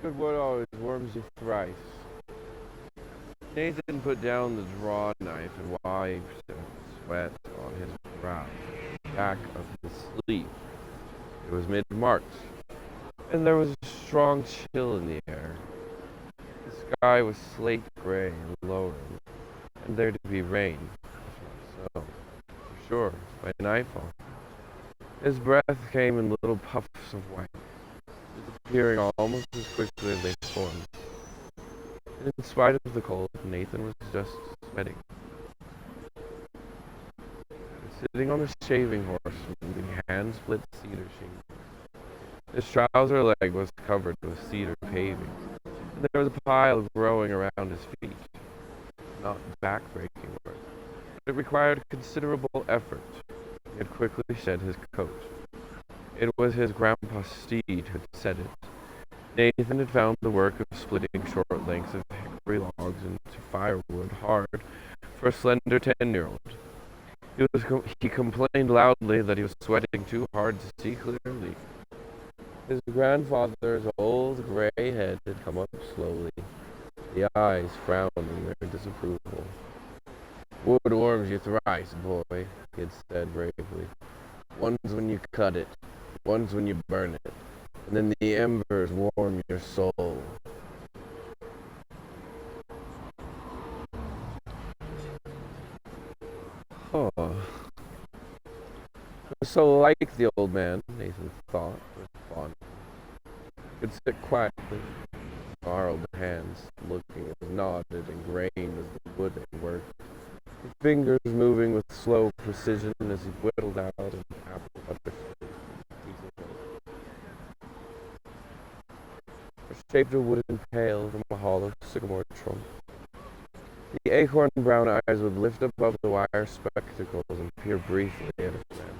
Good wood always warms you thrice. Nathan put down the draw knife and wiped the sweat on his brow, back of his sleeve. It was mid-March, and there was a strong chill in the air. The sky was slate gray and lowering, and there to be rain, if not snow, for sure, by nightfall. His breath came in little puffs of white, disappearing almost as quickly as they formed. And in spite of the cold, Nathan was just sweating. Sitting on the shaving horse with the hand-split cedar sheet. His trouser leg was covered with cedar paving, and there was a pile growing around his feet. Not back-breaking work, but it required considerable effort. He had quickly shed his coat. It was his grandpa's steed who had said it. Nathan had found the work of splitting short lengths of hickory logs into firewood hard for a slender 10-year-old. He complained loudly that he was sweating too hard to see clearly. His grandfather's old gray head had come up slowly, the eyes frowning their disapproval. "Wood warms you thrice, boy," he had said bravely. "Once when you cut it, once when you burn it, and then the embers warm your soul." Oh. It was so like the old man, Nathan thought with fun. He could sit quietly, gnarled hands, looking as knotted and grained as the wood they worked, his fingers moving with slow precision as he whittled out an apple butter or shaped a wooden pail from a hollow sycamore trunk. The acorn-brown eyes would lift above the wire spectacles and peer briefly at his man.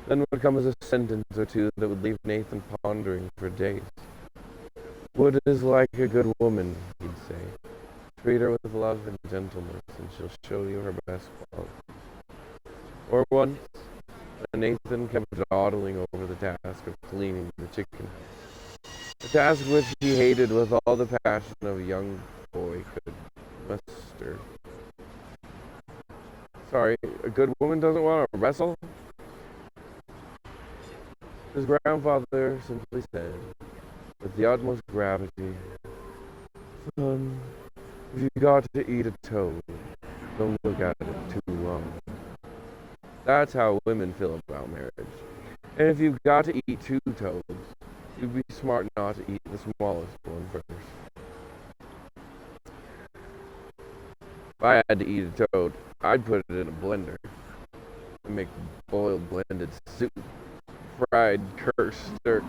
Then would come a sentence or two that would leave Nathan pondering for days. "Wood is like a good woman," he'd say. "Treat her with love and gentleness, and she'll show you her best quality." Or once, when Nathan kept dawdling over the task of cleaning the chicken house, a task which he hated with all the passion of a young boy could muster. "Sorry, a good woman doesn't want to wrestle?" His grandfather simply said, with the utmost gravity, "Son, if you got to eat a toad, don't look at it too long." That's how women feel about marriage. And if you've got to eat 2 toads, you'd be smart not to eat the smallest one first. If I had to eat a toad, I'd put it in a blender and make boiled blended soup, fried stirk,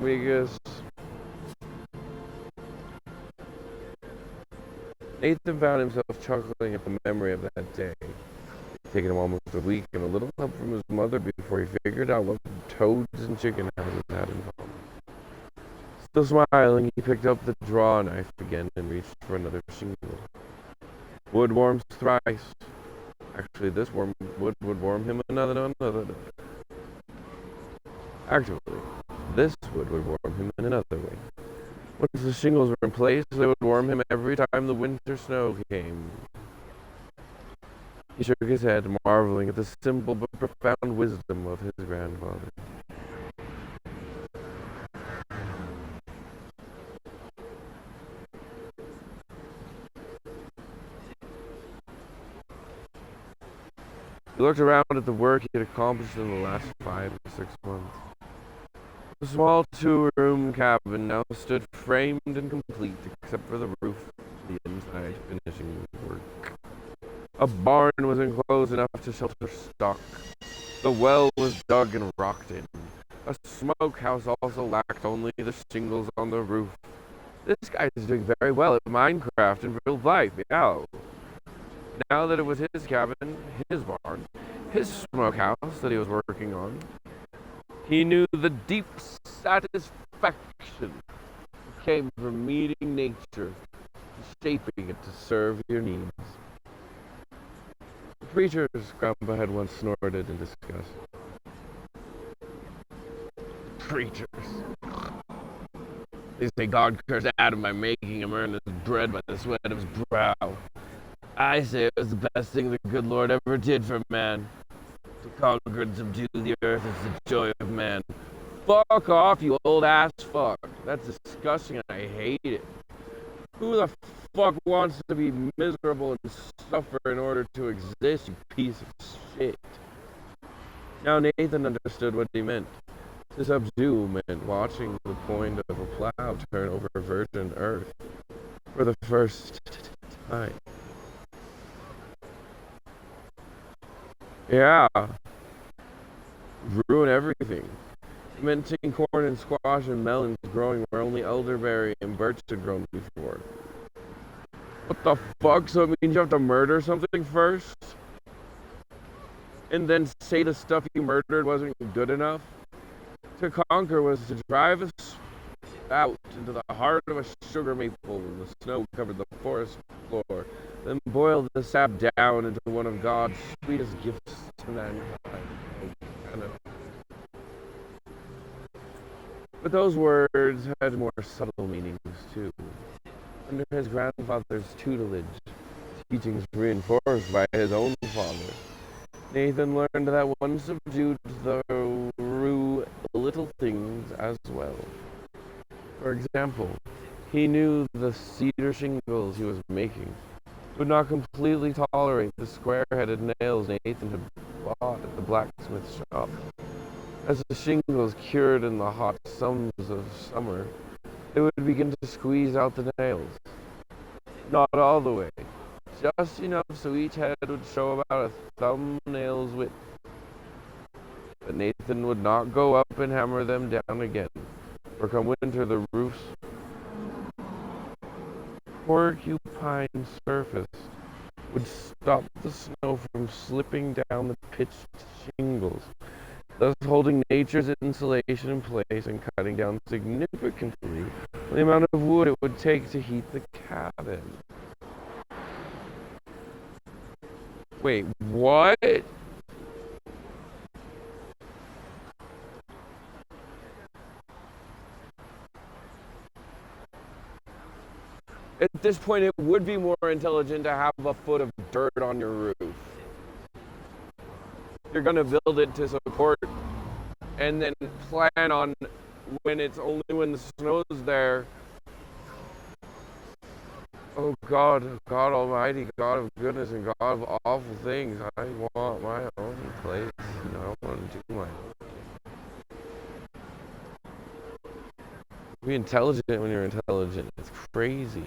because Nathan found himself chuckling at the memory of that day. It had taken him almost a week and a little help from his mother before he figured out what toads and chicken houses had in common. Still smiling, he picked up the draw knife again and reached for another shingle. Wood warms thrice. Actually, this wood would warm him another. Actually, this wood would warm him in another way. Once the shingles were in place, they would warm him every time the winter snow came. He shook his head, marveling at the simple but profound wisdom of his grandfather. He looked around at the work he had accomplished in the last 5 or 6 months. The small 2-room cabin now stood framed and complete, except for the roof and the inside finishing work. A barn was enclosed enough to shelter stock. The well was dug and rocked in. A smokehouse also lacked only the shingles on the roof. This guy is doing very well at Minecraft in real life, yeah. Now that it was his cabin, his barn, his smokehouse that he was working on, he knew the deep satisfaction that came from meeting nature and shaping it to serve your needs. The preachers, Grandpa had once snorted in disgust. Preachers. They say God cursed Adam by making him earn his bread by the sweat of his brow. I say it was the best thing the good Lord ever did for man. To conquer and subdue the earth is the joy of man. Fuck off, you old ass fuck. That's disgusting and I hate it. Who the fuck wants to be miserable and suffer in order to exist, you piece of shit? Now Nathan understood what he meant. To subdue meant watching the point of a plow turn over virgin earth for the first time. Yeah. Ruin everything. It meant taking corn and squash and melons growing where only elderberry and birch had grown before. What the fuck? So it means you have to murder something first? And then say the stuff you murdered wasn't good enough? To conquer was to drive us out into the heart of a sugar maple and the snow covered the forest floor, then boil the sap down into one of God's sweetest gifts to mankind. But those words had more subtle meanings too. Under his grandfather's tutelage, teachings reinforced by his own father, Nathan learned that one subdued through little things as well. For example, he knew the cedar shingles he was making would not completely tolerate the square-headed nails Nathan had bought at the blacksmith shop. As the shingles cured in the hot suns of summer, they would begin to squeeze out the nails. Not all the way, just enough so each head would show about a thumbnail's width. But Nathan would not go up and hammer them down again, for come winter the roof's porcupine surface would stop the snow from slipping down the pitched shingles, thus holding nature's insulation in place and cutting down significantly the amount of wood it would take to heat the cabin. Wait, what? At this point, it would be more intelligent to have a foot of dirt on your roof. You're going to build it to support and then plan on when it's only when the snow's there. Oh God Almighty, God of goodness and God of awful things, I want my own place. And I want to do my own. Be intelligent when you're intelligent. It's crazy.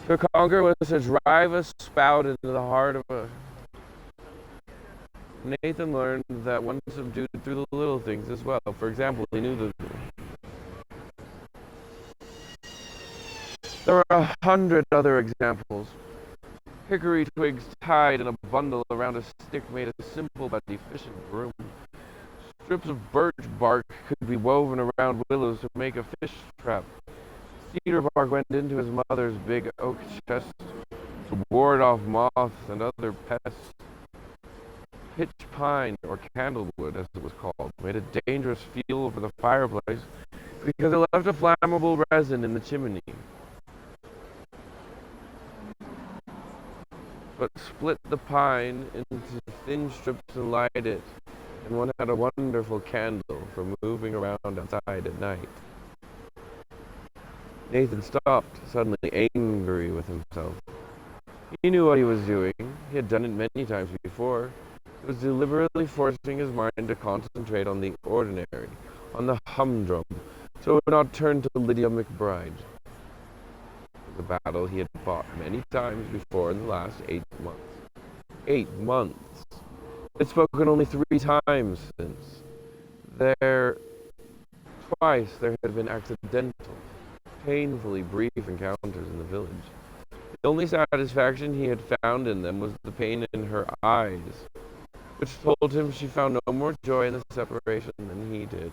To conquer was to drive a spout into the heart of a... Nathan learned that one subdued through the little things as well. For example, he knew that there were 100 other examples. Hickory twigs tied in a bundle around a stick made a simple but efficient broom. Strips of birch bark could be woven around willows to make a fish trap. Cedar bark went into his mother's big oak chest to ward off moths and other pests. Pitch pine, or candlewood as it was called, made a dangerous fuel for the fireplace because it left a flammable resin in the chimney. But split the pine into thin strips and light it, and one had a wonderful candle for moving around outside at night. Nathan stopped, suddenly angry with himself. He knew what he was doing. He had done it many times before. He was deliberately forcing his mind to concentrate on the ordinary, on the humdrum, so it would not turn to Lydia McBride. The battle he had fought many times before in the last 8 months. 8 months! He had spoken only 3 times since. Twice there had been accidental, painfully brief encounters in the village. The only satisfaction he had found in them was the pain in her eyes, which told him she found no more joy in the separation than he did.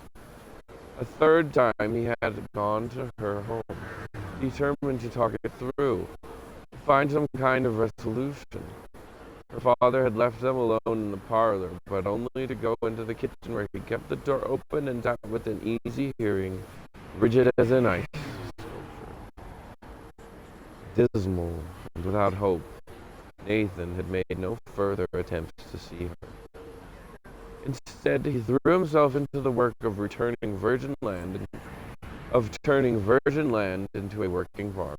A 3rd time he had gone to her home, determined to talk it through, to find some kind of resolution. Her father had left them alone in the parlor, but only to go into the kitchen where he kept the door open and sat within easy hearing, rigid as an ice sculpture. Dismal and without hope, Nathan had made no further attempts to see her. Instead, he threw himself into the work of turning virgin land into a working farm.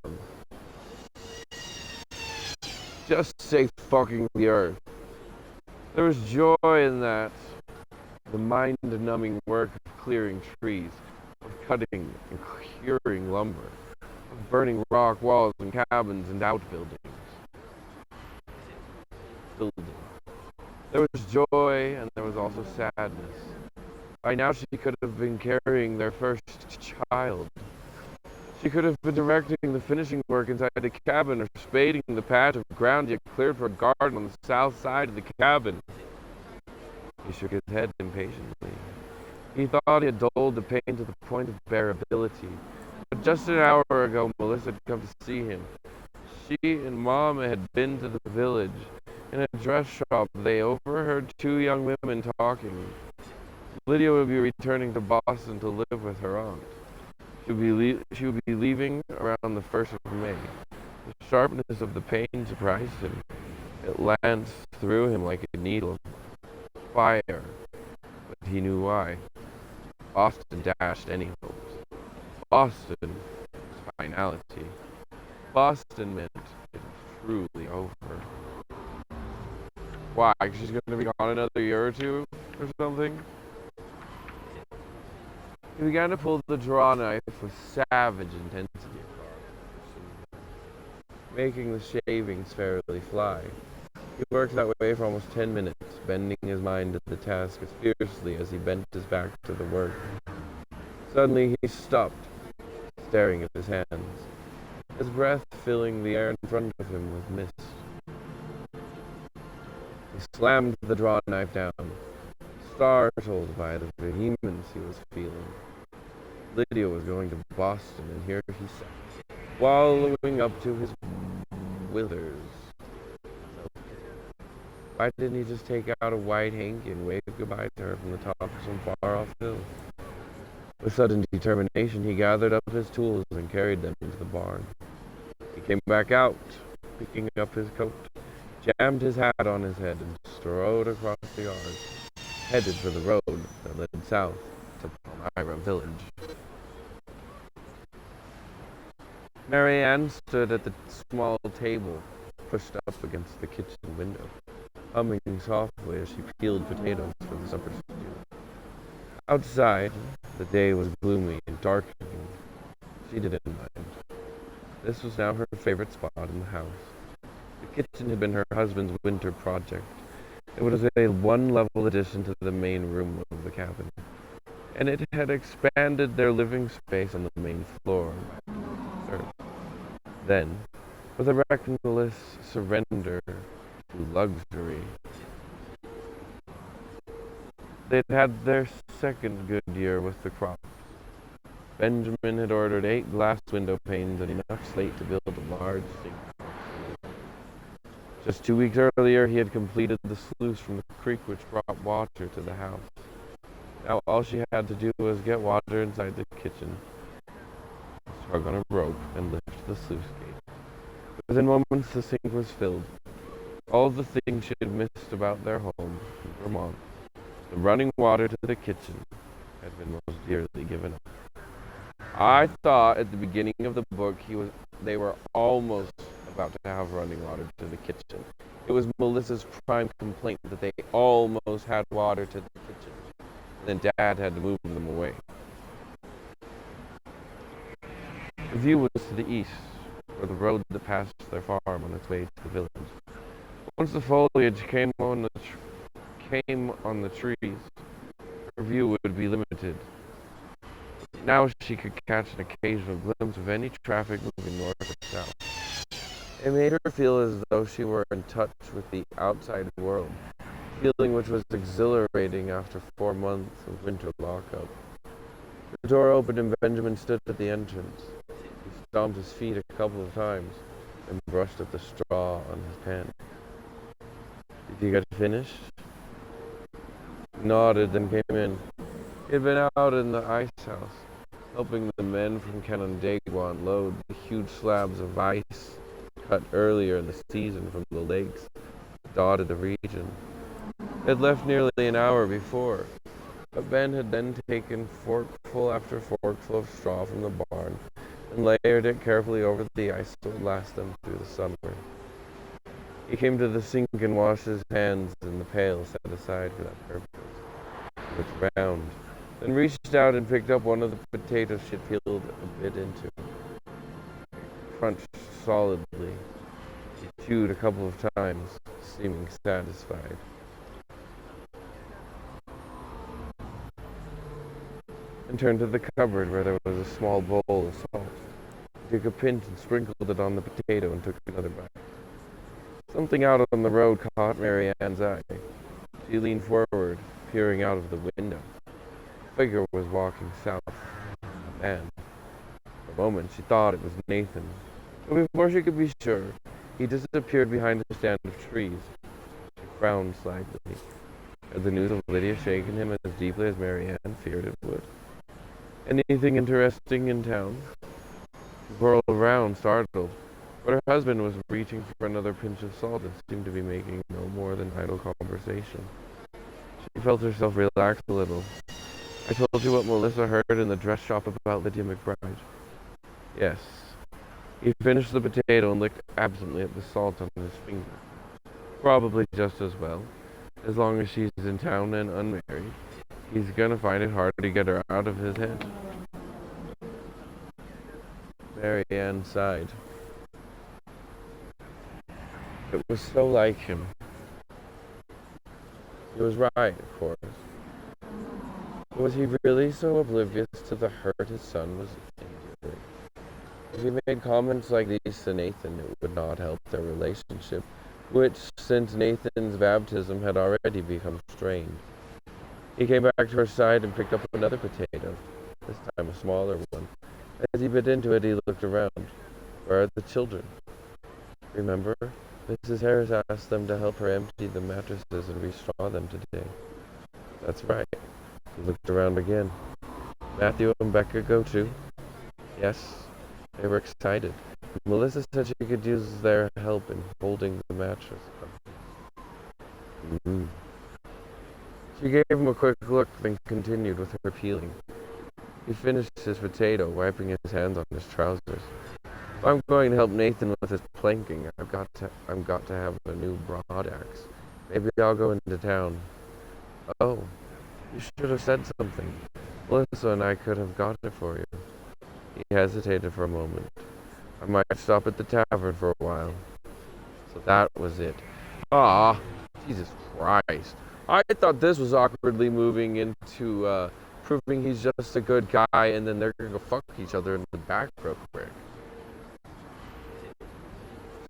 Just say fucking the earth. There was joy in that. The mind-numbing work of clearing trees, of cutting and curing lumber, of burning rock walls and cabins and outbuildings. There was joy and there was also sadness. By now she could have been carrying their first child. She could have been directing the finishing work inside the cabin or spading the patch of ground he had cleared for a garden on the south side of the cabin. He shook his head impatiently. He thought he had dulled the pain to the point of bearability. But just an hour ago, Melissa had come to see him. She and Mom had been to the village. In a dress shop, they overheard two young women talking. Lydia would be returning to Boston to live with her aunt. She would be leaving around the 1st of May. The sharpness of the pain surprised him. It lanced through him like a needle. Fire. But he knew why. Boston dashed any hopes. Boston was finality. Boston meant it was truly over. Why? She's going to be gone another year or two or something? He began to pull the draw knife with savage intensity, making the shavings fairly fly. He worked that way for almost 10 minutes, bending his mind to the task as fiercely as he bent his back to the work. Suddenly he stopped, staring at his hands, his breath filling the air in front of him with mist. He slammed the draw knife down, startled by the vehemence he was feeling. Lydia was going to Boston, and here he sat, wallowing up to his withers. Why didn't he just take out a white hanky and wave goodbye to her from the top of some far-off hill? With sudden determination, he gathered up his tools and carried them into the barn. He came back out, picking up his coat, jammed his hat on his head, and strode across the yard, headed for the road that led south to Palmyra Village. Mary Ann stood at the small table, pushed up against the kitchen window, humming softly as she peeled potatoes for the supper stew. Outside, the day was gloomy and darkening. She didn't mind. This was now her favorite spot in the house. The kitchen had been her husband's winter project. It was a one-level addition to the main room of the cabin, and it had expanded their living space on the main floor. Then, with a reckless surrender to luxury, they'd had their second good year with the crop. Benjamin had ordered 8 glass window panes and enough slate to build a large sink. Just 2 weeks earlier, he had completed the sluice from the creek which brought water to the house. Now all she had to do was get water inside the kitchen, tug on a rope, and lift the sluice gate. Within moments, the sink was filled. All the things she had missed about their home in Vermont, the running water to the kitchen, had been most dearly given up. I thought at the beginning of the book they were almost about to have running water to the kitchen. It was Melissa's prime complaint that they almost had water to the kitchen, and then Dad had to move them away. The view was to the east, where the road that passed their farm on its way to the village. Once the foliage came on the trees, her view would be limited. Now she could catch an occasional glimpse of any traffic moving north or south. It made her feel as though she were in touch with the outside world, feeling which was exhilarating after 4 months of winter lockup. The door opened and Benjamin stood at the entrance. He stomped his feet a couple of times and brushed at the straw on his pen. You get finished? He nodded, then came in. He had been out in the ice house, helping the men from Canandaigua unload the huge slabs of ice cut earlier in the season from the lakes that dotted the region. They had left nearly an hour before, but Ben had then taken forkful after forkful of straw from the barn and layered it carefully over the ice so it would last them through the summer. He came to the sink and washed his hands in the pail set aside for that purpose. He looked around, then reached out and picked up one of the potatoes she had peeled a bit into. Crunched solidly. He chewed a couple of times, seeming satisfied. And turned to the cupboard where there was a small bowl of salt. He took a pinch and sprinkled it on the potato and took another bite. Something out on the road caught Mary Ann's eye. She leaned forward, peering out of the window. A figure was walking south. A man. For a moment she thought it was Nathan. But before she could be sure, he disappeared behind a stand of trees. She frowned slightly. Had the news of Lydia shaken him as deeply as Mary Ann feared it would? Anything interesting in town? She whirled around, startled. But her husband was reaching for another pinch of salt and seemed to be making no more than idle conversation. She felt herself relax a little. I told you what Melissa heard in the dress shop about Lydia McBride. Yes. He finished the potato and licked absently at the salt on his finger. Probably just as well. As long as she's in town and unmarried, he's gonna find it hard to get her out of his head. Mary Ann sighed. It was so like him. He was right, of course. Was he really so oblivious to the hurt his son was enduring? If he made comments like these to Nathan, it would not help their relationship, which, since Nathan's baptism, had already become strained. He came back to her side and picked up another potato, this time a smaller one. As he bit into it, he looked around. Where are the children? Remember? Mrs. Harris asked them to help her empty the mattresses and restraw them today. That's right. He looked around again. Matthew and Becca go too? Yes. They were excited. Melissa said she could use their help in holding the mattress. She gave him a quick look, then continued with her peeling. He finished his potato, wiping his hands on his trousers. If I'm going to help Nathan with his planking, I've got to have a new broad axe. Maybe I'll go into town. Oh, you should have said something. Melissa and I could have got it for you. He hesitated for a moment. I might stop at the tavern for a while. So that was it. Ah, Jesus Christ. I thought this was awkwardly moving into proving he's just a good guy and then they're gonna go fuck each other in the back real quick.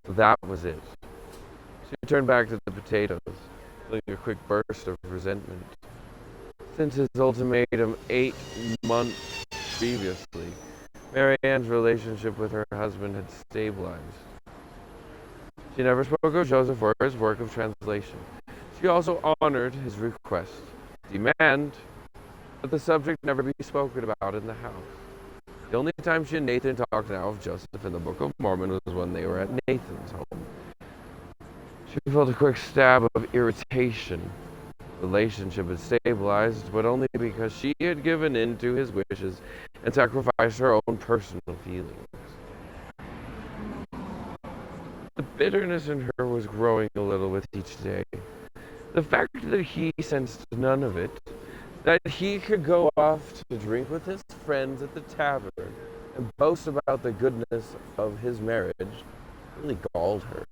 So that was it. She turned back to the potatoes, feeling a quick burst of resentment. Since his ultimatum 8 months previously, Mary Ann's relationship with her husband had stabilized. She never spoke of Joseph or his work of translation. She also honored his request, demand that the subject never be spoken about in the house. The only time she and Nathan talked now of Joseph in the Book of Mormon was when they were at Nathan's home. She felt a quick stab of irritation. The relationship had stabilized, but only because she had given in to his wishes and sacrificed her own personal feelings. The bitterness in her was growing a little with each day. The fact that he sensed none of it, that he could go off to drink with his friends at the tavern and boast about the goodness of his marriage, really galled her.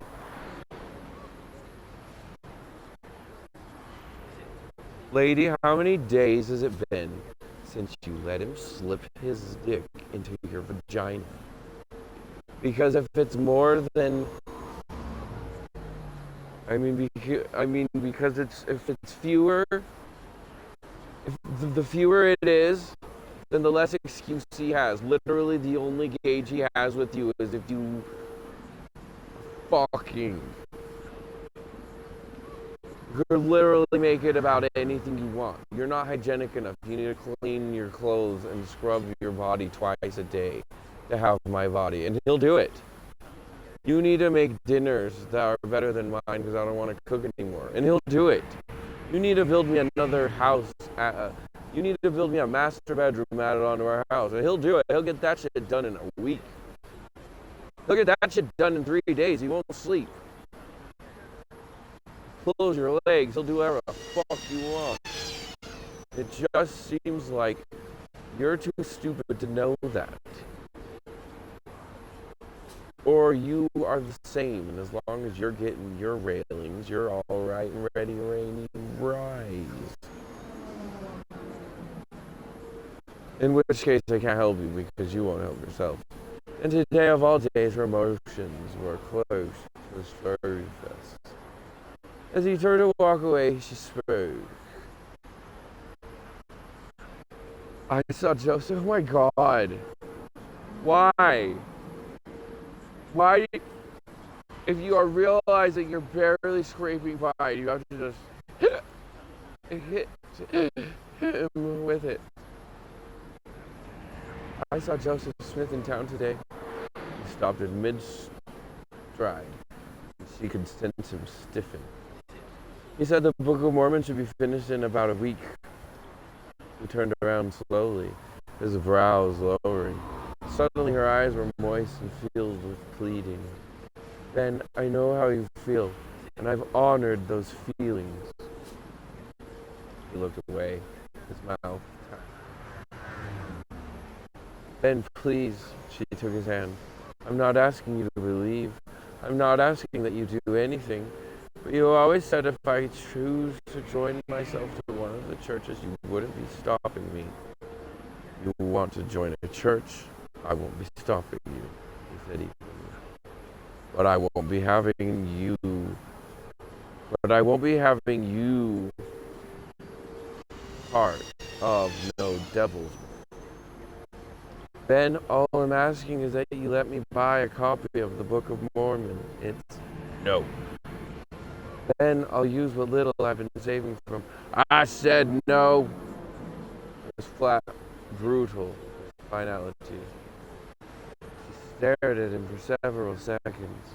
Lady, how many days has it been since you let him slip his dick into your vagina? Because if it's more than... because if it's fewer... If the fewer it is, then the less excuse he has. Literally, the only gauge he has with you is if you fucking... You could literally make it about anything you want. You're not hygienic enough. You need to clean your clothes and scrub your body twice a day to have my body, and he'll do it. You need to make dinners that are better than mine because I don't want to cook anymore, and he'll do it. You need to build me another house. You need to build me a master bedroom added onto our house, and he'll do it. He'll get that shit done in a week. He'll get that shit done in 3 days. He won't sleep. Close your legs. He'll do whatever the fuck you want. It just seems like you're too stupid to know that. Or you are the same, and as long as you're getting your railings, you're all right and ready, rainy, rise. In which case, I can't help you because you won't help yourself. And today, of all days, her emotions were close to his furry fist. As he turned to walk away, she spoke. I saw Joseph. Oh my God. Why? Why? If you are realizing you're barely scraping by, you have to just hit him with it. I saw Joseph Smith in town today. He stopped at mid-stride. She could sense him stiffen. He said the Book of Mormon should be finished in about a week. He turned around slowly, his brows lowering. Suddenly her eyes were moist and filled with pleading. Ben, I know how you feel, and I've honored those feelings. He looked away, his mouth tight. Ben, please, she took his hand. I'm not asking you to believe. I'm not asking that you do anything. But you always said if I choose to join myself to one of the churches, you wouldn't be stopping me. You want to join a church? I won't be stopping you, he said evenly. But I won't be having you part of no devil's. Ben, all I'm asking is that you let me buy a copy of the Book of Mormon. It's no. Ben, I'll use what little I've been saving from. I said no. It was flat, brutal, finality. She stared at him for several seconds,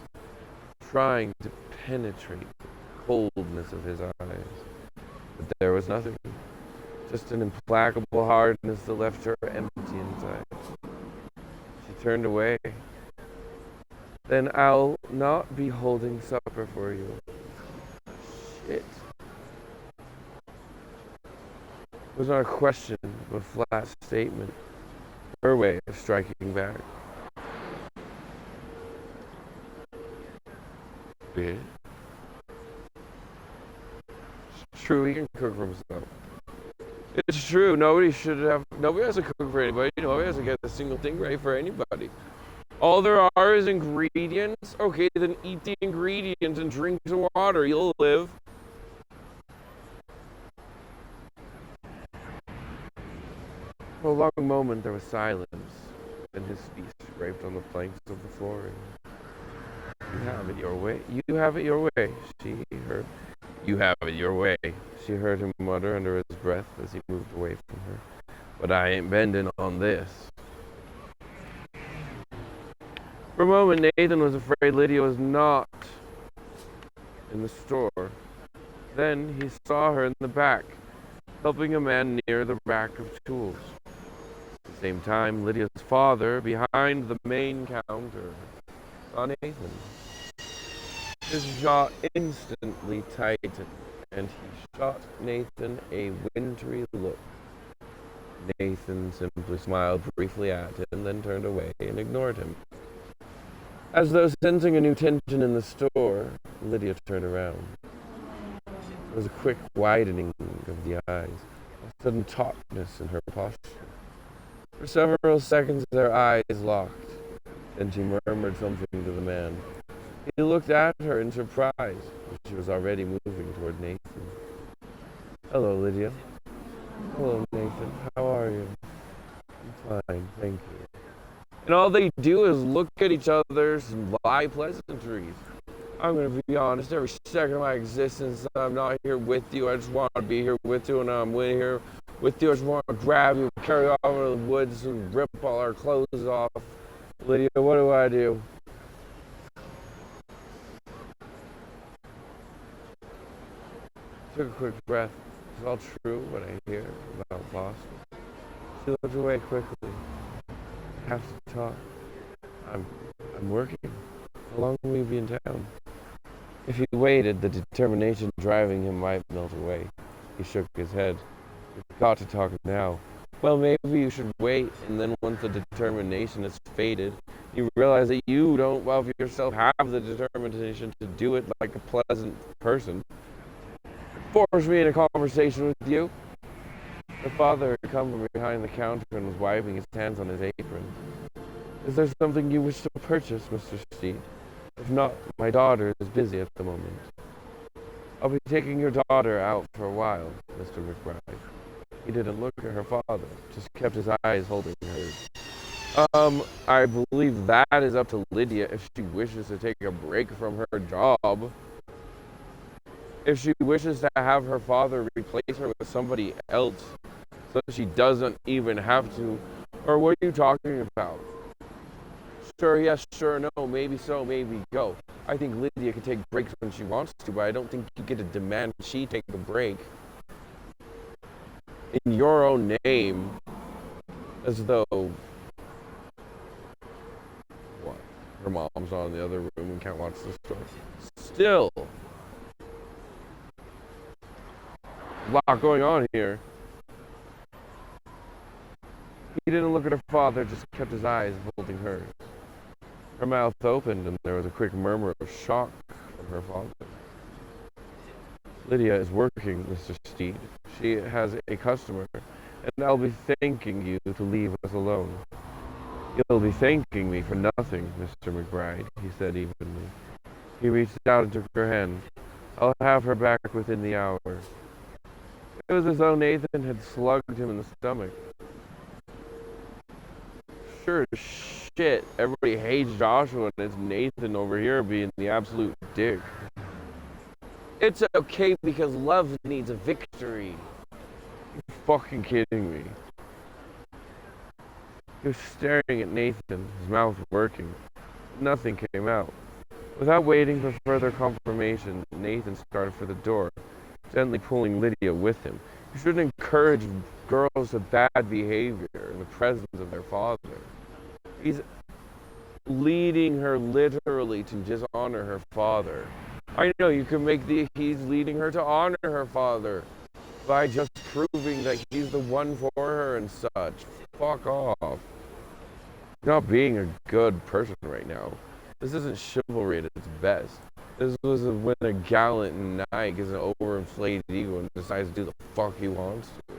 trying to penetrate the coldness of his eyes. But there was nothing, just an implacable hardness that left her empty inside. She turned away. Then I'll not be holding supper for you. Shit. It was not a question, but a flat statement. Her way of striking back. Bitch. It's true, he can cook for himself. It's true, nobody has to cook for anybody. Nobody has to get a single thing ready for anybody. All there are is ingredients. Okay, then eat the ingredients and drink some water. You'll live. For a long moment there was silence, then his feet scraped on the planks of the flooring. You have it your way. You have it your way, she heard. You have it your way, she heard him mutter under his breath as he moved away from her. But I ain't bending on this. For a moment, Nathan was afraid Lydia was not in the store. Then he saw her in the back, helping a man near the rack of tools. At the same time, Lydia's father, behind the main counter, saw Nathan. His jaw instantly tightened, and he shot Nathan a wintry look. Nathan simply smiled briefly at him, then turned away and ignored him. As though sensing a new tension in the store, Lydia turned around. There was a quick widening of the eyes, a sudden tautness in her posture. For several seconds their eyes locked. Then she murmured something to the man. He looked at her in surprise, but she was already moving toward Nathan. Hello, Lydia. Hello, Nathan. How are you? I'm fine, thank you. And all they do is look at each other's lie pleasantries. I'm going to be honest, every second of my existence, I'm not here with you. I just want to be here with you, and I'm here with you. I just want to grab you, carry you off into the woods, and rip all our clothes off. Lydia, what do I do? Took a quick breath. It's all true what I hear about Boston. She looked away quickly. I have to talk. I'm working. How long will you be in town? If he waited, the determination driving him might melt away. He shook his head. We've got to talk now. Well, maybe you should wait, and then once the determination has faded, you realize that you don't, well, yourself have the determination to do it like a pleasant person. Force me in a conversation with you. The father had come from behind the counter and was wiping his hands on his apron. Is there something you wish to purchase, Mr. Steed? If not, my daughter is busy at the moment. I'll be taking your daughter out for a while, Mr. McBride. He didn't look at her father, just kept his eyes holding hers. I believe that is up to Lydia if she wishes to take a break from her job. If she wishes to have her father replace her with somebody else so she doesn't even have to. Or what are you talking about? Sure, yes, sure, no, maybe so, maybe go. I think Lydia can take breaks when she wants to, but I don't think you get to demand she take a break in your own name, as though, what, her mom's on in the other room and can't watch the story. Still, a lot going on here. He didn't look at her father, just kept his eyes holding hers. Her mouth opened, and there was a quick murmur of shock from her father. Lydia is working, Mr. Steed. She has a customer, and I'll be thanking you to leave us alone. You'll be thanking me for nothing, Mr. McBride, he said evenly. He reached out and took her hand. I'll have her back within the hour. It was as though Nathan had slugged him in the stomach. Sure as shit, everybody hates Joshua, and it's Nathan over here being the absolute dick. It's okay because love needs a victory. You're fucking kidding me. He was staring at Nathan, his mouth working. Nothing came out. Without waiting for further confirmation, Nathan started for the door, gently pulling Lydia with him. You shouldn't encourage girls with bad behavior in the presence of their father. He's leading her literally to dishonor her father. I know you can make he's leading her to honor her father by just proving that he's the one for her and such. Fuck off. You're not being a good person right now. This isn't chivalry at its best. This was when a gallant knight gets an overinflated ego and decides to do the fuck he wants to.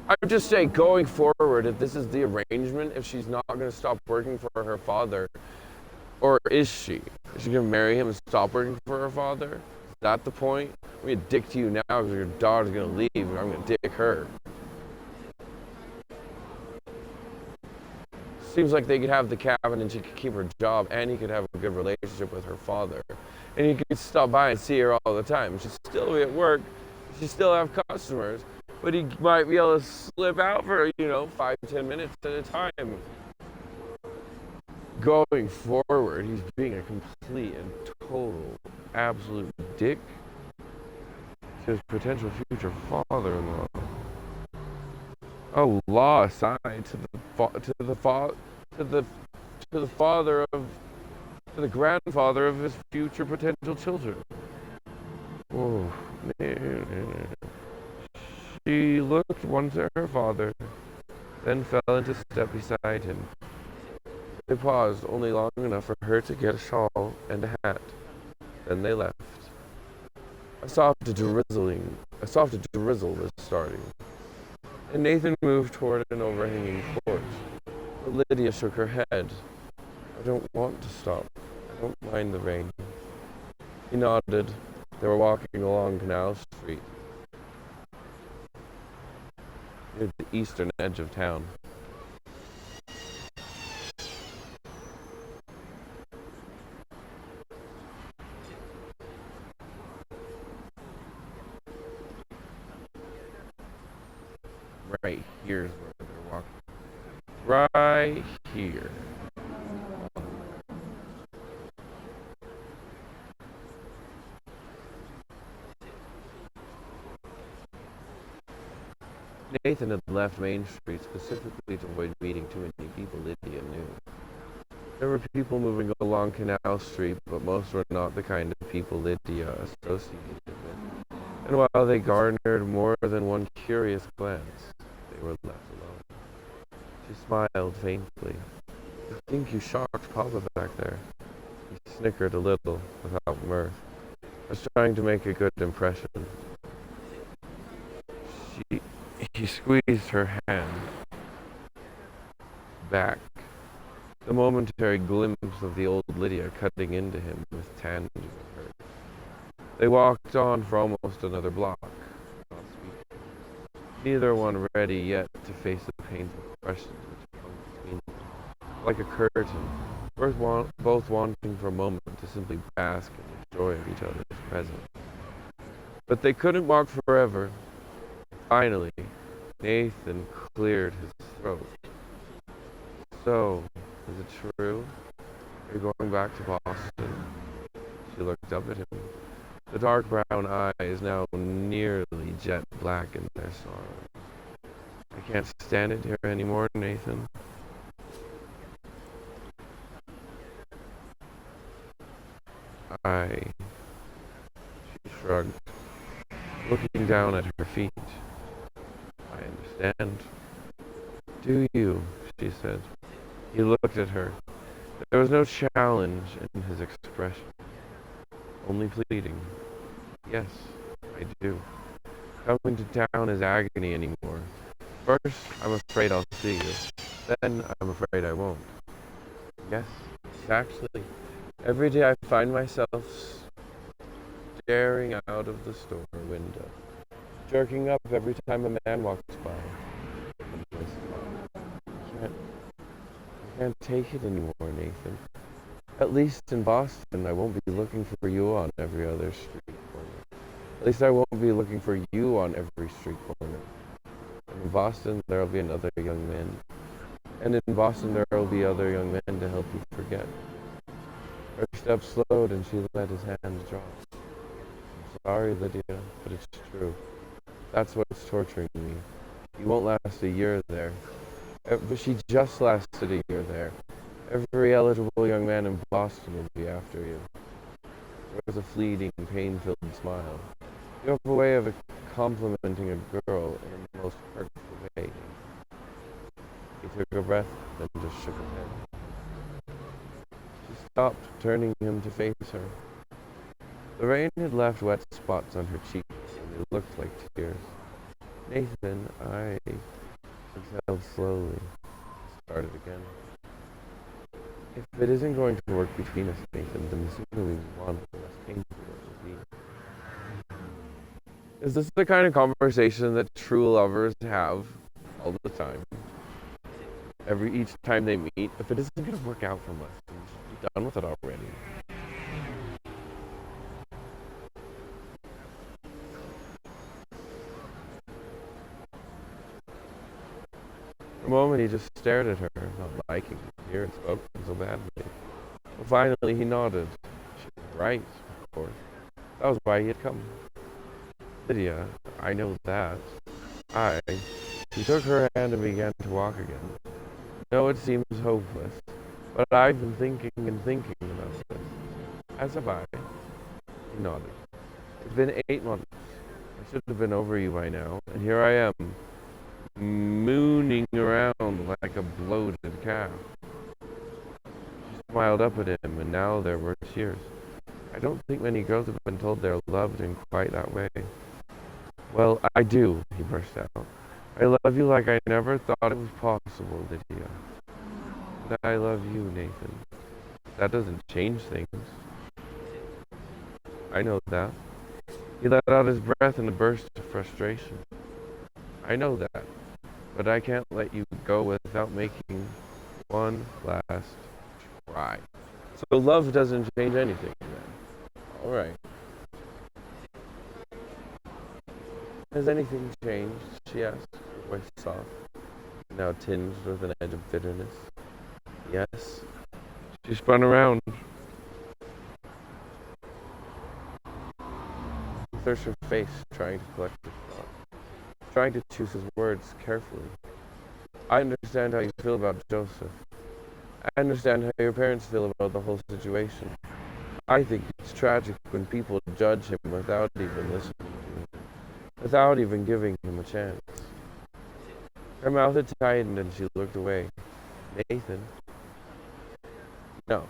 I would just say, going forward, if this is the arrangement, if she's not going to stop working for her father, or is she? Is she going to marry him and stop working for her father? Is that the point? I'm going to dick to you now because your daughter's going to leave, and I'm going to dick her. Seems like they could have the cabin and she could keep her job, and he could have a good relationship with her father. And he could stop by and see her all the time. She'd still be at work. She'd still have customers. But he might be able to slip out for, 5-10 minutes at a time. Going forward, he's being a complete and total, absolute dick to his potential future father-in-law. Oh, law aside, to the grandfather of his future potential children. Oh, man. She looked once at her father, then fell into step beside him. They paused only long enough for her to get a shawl and a hat. Then they left. A soft drizzle was starting, and Nathan moved toward an overhanging porch. But Lydia shook her head. I don't want to stop. I don't mind the rain. He nodded. They were walking along Canal Street, near the eastern edge of town. Right here's where they're walking. Right here. Nathan had left Main Street specifically to avoid meeting too many people Lydia knew. There were people moving along Canal Street, but most were not the kind of people Lydia associated with. And while they garnered more than one curious glance, they were left alone. She smiled faintly. "I think you shocked Papa back there." He snickered a little, without mirth. "I was trying to make a good impression." She, he squeezed her hand back, the momentary glimpse of the old Lydia cutting into him with tangible hurt. They walked on for almost another block, not speaking, neither one ready yet to face the painful questions which hung between them, like a curtain, both wanting for a moment to simply bask in the joy of each other's presence. But they couldn't walk forever. Finally, Nathan cleared his throat. "So, is it true? Are you going back to Boston?" She looked up at him, the dark brown eyes now nearly jet black in their sorrow. "I can't stand it here anymore, Nathan." She shrugged, looking down at her feet. "I understand." "Do you?" she said. He looked at her. There was no challenge in his expression, only pleading. "Yes, I do. Coming to town is agony anymore. First, I'm afraid I'll see you. Then, I'm afraid I won't." "Yes, actually, every day I find myself staring out of the store window, jerking up every time a man walks by." "I can't take it anymore, Nathan. At least in Boston, I won't be looking for you on every other street corner. At least I won't be looking for you on every street corner. And in Boston, there'll be another young man. And in Boston, there'll be other young men to help you forget." Her steps slowed and she let his hand drop. "I'm sorry, Lydia, but it's true. That's what's torturing me. You won't last a year there." But she just lasted a year there. "Every eligible young man in Boston will be after you." There was a fleeting, pain-filled smile. "You have a way of complimenting a girl in the most hurtful way." He took a breath, then just shook his head. She stopped, turning him to face her. The rain had left wet spots on her cheeks, and they looked like tears. "Nathan, I exhaled slowly, started again. "If it isn't going to work between us, Nathan, then the sooner we move on, the less painful it will be." Is this the kind of conversation that true lovers have all the time? Each time they meet, if it isn't going to work out from us, then we should be done with it already. For a moment, he just stared at her, not liking to hear it spoken so badly. But finally, he nodded. She was right, of course. That was why he had come. "Lydia, I know that." He took her hand and began to walk again. "No, it seems hopeless, but I've been thinking and thinking about this." "As have I." He nodded. "It's been 8 months. I should have been over you by now, and here I am, mooning around like a bloated calf." She smiled up at him, and now there were tears. "I don't think many girls have been told they're loved in quite that way." "Well, I do," he burst out. "I love you like I never thought it was possible, Lydia. And I love you, Nathan. That doesn't change things." "I know that." He let out his breath in a burst of frustration. "I know that, but I can't let you go without making one last try." "So love doesn't change anything, then?" "All right." "Has anything changed?" she asked, voice soft, now tinged with an edge of bitterness. Yes. She spun around. He searched her face, trying to collect his thoughts, trying to choose his words carefully. I understand how you feel about Joseph. I understand how your parents feel about the whole situation. I think it's tragic when people judge him without even listening to him, without even giving him a chance. Her mouth had tightened and she looked away. Nathan? No.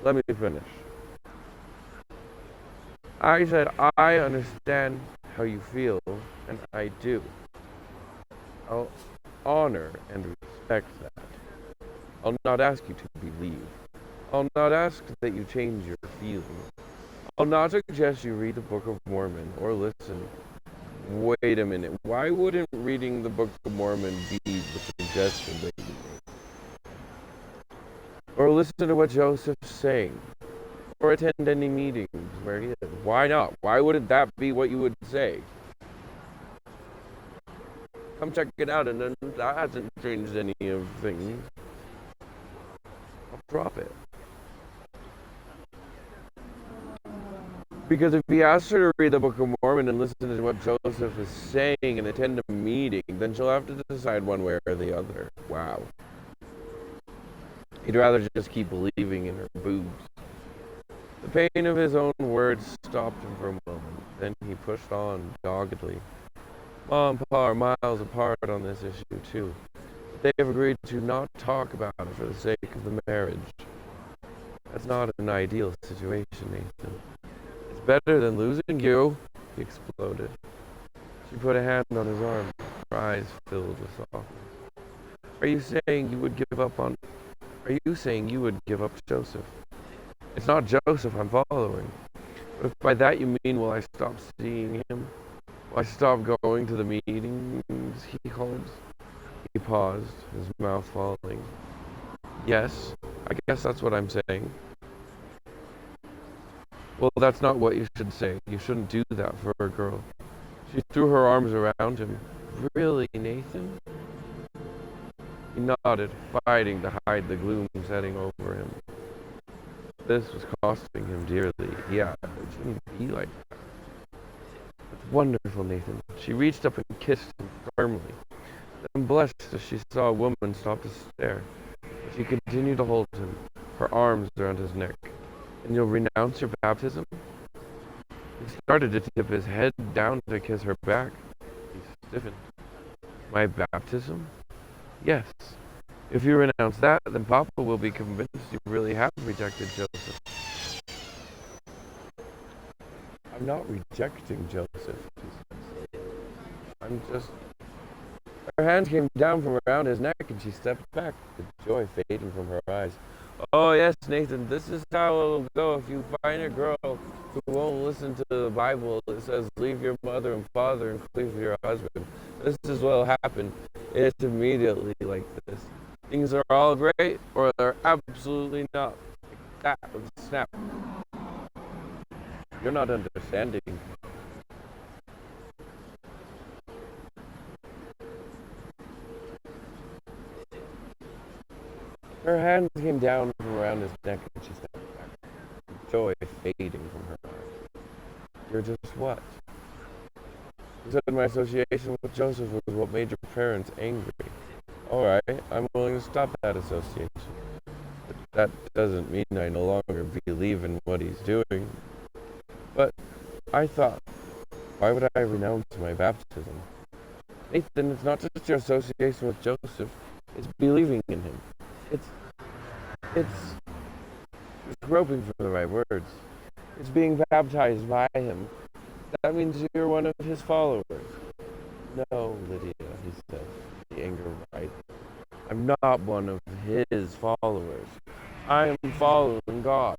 Let me finish. I said I understand how you feel, and I do. I'll honor and respect that. I'll not ask you to believe. I'll not ask that you change your feelings. I'll not suggest you read the Book of Mormon or listen. Wait a minute. Why wouldn't reading the Book of Mormon be the suggestion that you make? Or listen to what Joseph's saying? Or attend any meetings where he is? Why not? Why wouldn't that be what you would say? Come check it out, and then that hasn't changed any of things. I'll drop it. Because if he asks her to read the Book of Mormon and listen to what Joseph is saying and attend a meeting, then she'll have to decide one way or the other. Wow. He'd rather just keep believing in her boobs. The pain of his own words stopped him for a moment. Then he pushed on doggedly. Mom and Pa are miles apart on this issue, too. But they have agreed to not talk about it for the sake of the marriage. That's not an ideal situation, Nathan. It's better than losing you, he exploded. She put a hand on his arm, her eyes filled with softness. Are you saying you would give up Joseph? It's not Joseph I'm following. But if by that you mean, will I stop seeing him? Will I stop going to the meetings he holds? He paused, his mouth falling. Yes, I guess that's what I'm saying. Well, that's not what you should say. You shouldn't do that for a girl. She threw her arms around him. Really, Nathan? He nodded, fighting to hide the gloom setting over him. This was costing him dearly. Yeah, it shouldn't be like that. It's wonderful, Nathan. She reached up and kissed him firmly, then blushed as she saw a woman stop to stare. But she continued to hold him, her arms around his neck. And you'll renounce your baptism? He started to tip his head down to kiss her back. He stiffened. My baptism? Yes. If you renounce that, then Papa will be convinced you really have rejected Joseph. I'm not rejecting Joseph, she said. I'm just... Her hands came down from around his neck and she stepped back, the joy fading from her eyes. Oh yes, Nathan, this is how it'll go if you find a girl who won't listen to the Bible. It says, leave your mother and father and cleave to your husband. This is what'll happen. It's immediately like this. Things are all great, or they're absolutely not. Like that with a snap. You're not understanding. Her hands came down from around his neck and she stepped back, joy fading from her eyes. You're just what? You said my association with Joseph was what made your parents angry. Alright, I'm willing to stop that association. But that doesn't mean I no longer believe in what he's doing. But I thought, why would I renounce my baptism? Nathan, it's not just your association with Joseph, it's believing in him. It's groping for the right words. It's being baptized by him. That means you're one of his followers. No, Lydia, he said, the anger rising. I'm not one of his followers. I am following God.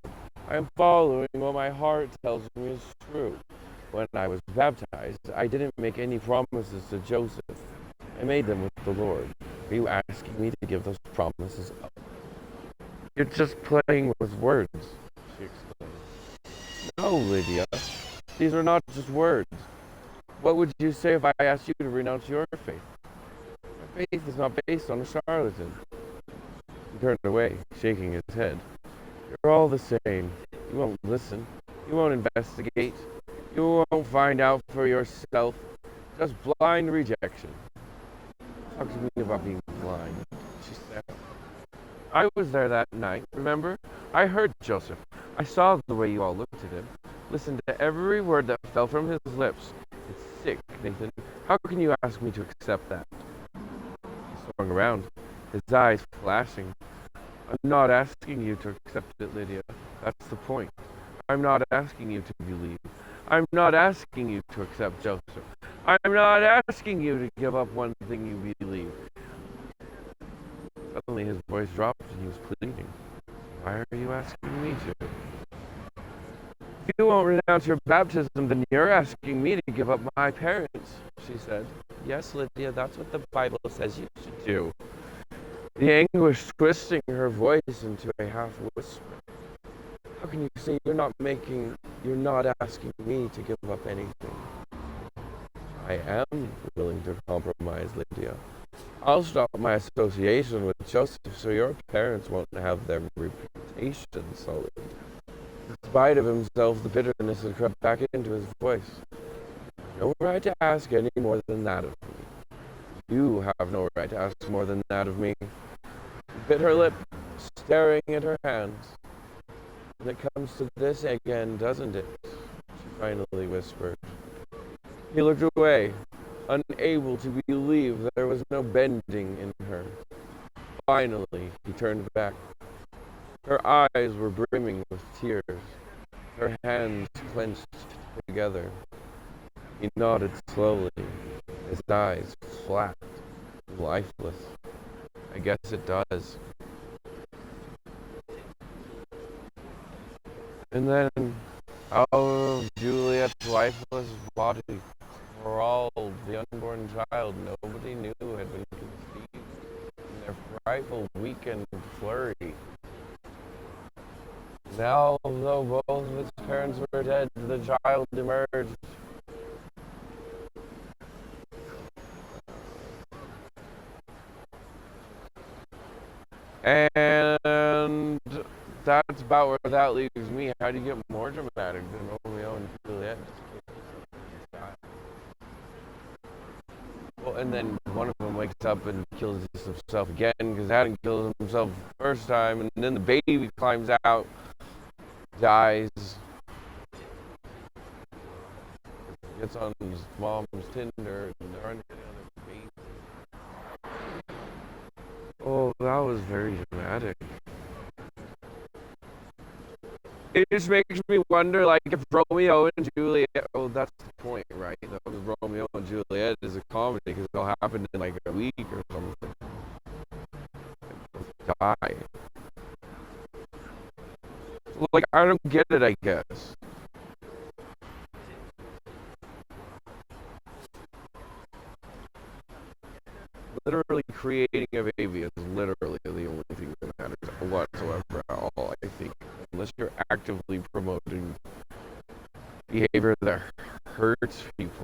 I am following what my heart tells me is true. When I was baptized, I didn't make any promises to Joseph. I made them with the Lord. Are you asking me to give those promises up? You're just playing with words, she exclaimed. No, Lydia. These are not just words. What would you say if I asked you to renounce your faith? My faith is not based on a charlatan. He turned away, shaking his head. You're all the same. You won't listen. You won't investigate. You won't find out for yourself. Just blind rejection. Talk to me about being blind, she said. I was there that night, remember? I heard Joseph. I saw the way you all looked at him. Listened to every word that fell from his lips. It's sick, Nathan. How can you ask me to accept that? He swung around, his eyes flashing. I'm not asking you to accept it, Lydia. That's the point. I'm not asking you to believe. I'm not asking you to accept Joseph. I'm not asking you to give up one thing you believe. Suddenly his voice dropped and he was pleading. Why are you asking me to? If you won't renounce your baptism, then you're asking me to give up my parents, she said. Yes, Lydia, that's what the Bible says you should do. The anguish twisting her voice into a half whisper. How can you say you're not asking me to give up anything? I am willing to compromise, Lydia. I'll stop my association with Joseph so your parents won't have their reputation sullied. In spite of himself, the bitterness had crept back into his voice. No right to ask any more than that of me. You have no right to ask more than that of me. She bit her lip, staring at her hands. And it comes to this again, doesn't it? She finally whispered. He looked away, unable to believe that there was no bending in her. Finally, he turned back. Her eyes were brimming with tears. Her hands clenched together. He nodded slowly, his eyes flat and lifeless. I guess it does. And then, out of Juliet's lifeless body crawled the unborn child nobody knew had been conceived in their frightful weekend flurry. Now, though both of its parents were dead, the child emerged. And that's about where that leaves me. How do you get more dramatic than Romeo and Juliet? Well, and then one of them wakes up and kills himself again because Adam killed himself the first time, and then the baby climbs out, dies, gets on his mom's Tinder, and they're under the other baby. Oh, that was very dramatic. It just makes me wonder, like, if Romeo and Juliet, oh, that's the point, right? That was Romeo and Juliet is a comedy because it all happened in like a week or something. Die. Like, I don't get it, I guess. Literally creating a baby is literally the only thing that matters whatsoever at all, I think. Unless you're actively promoting behavior that hurts people.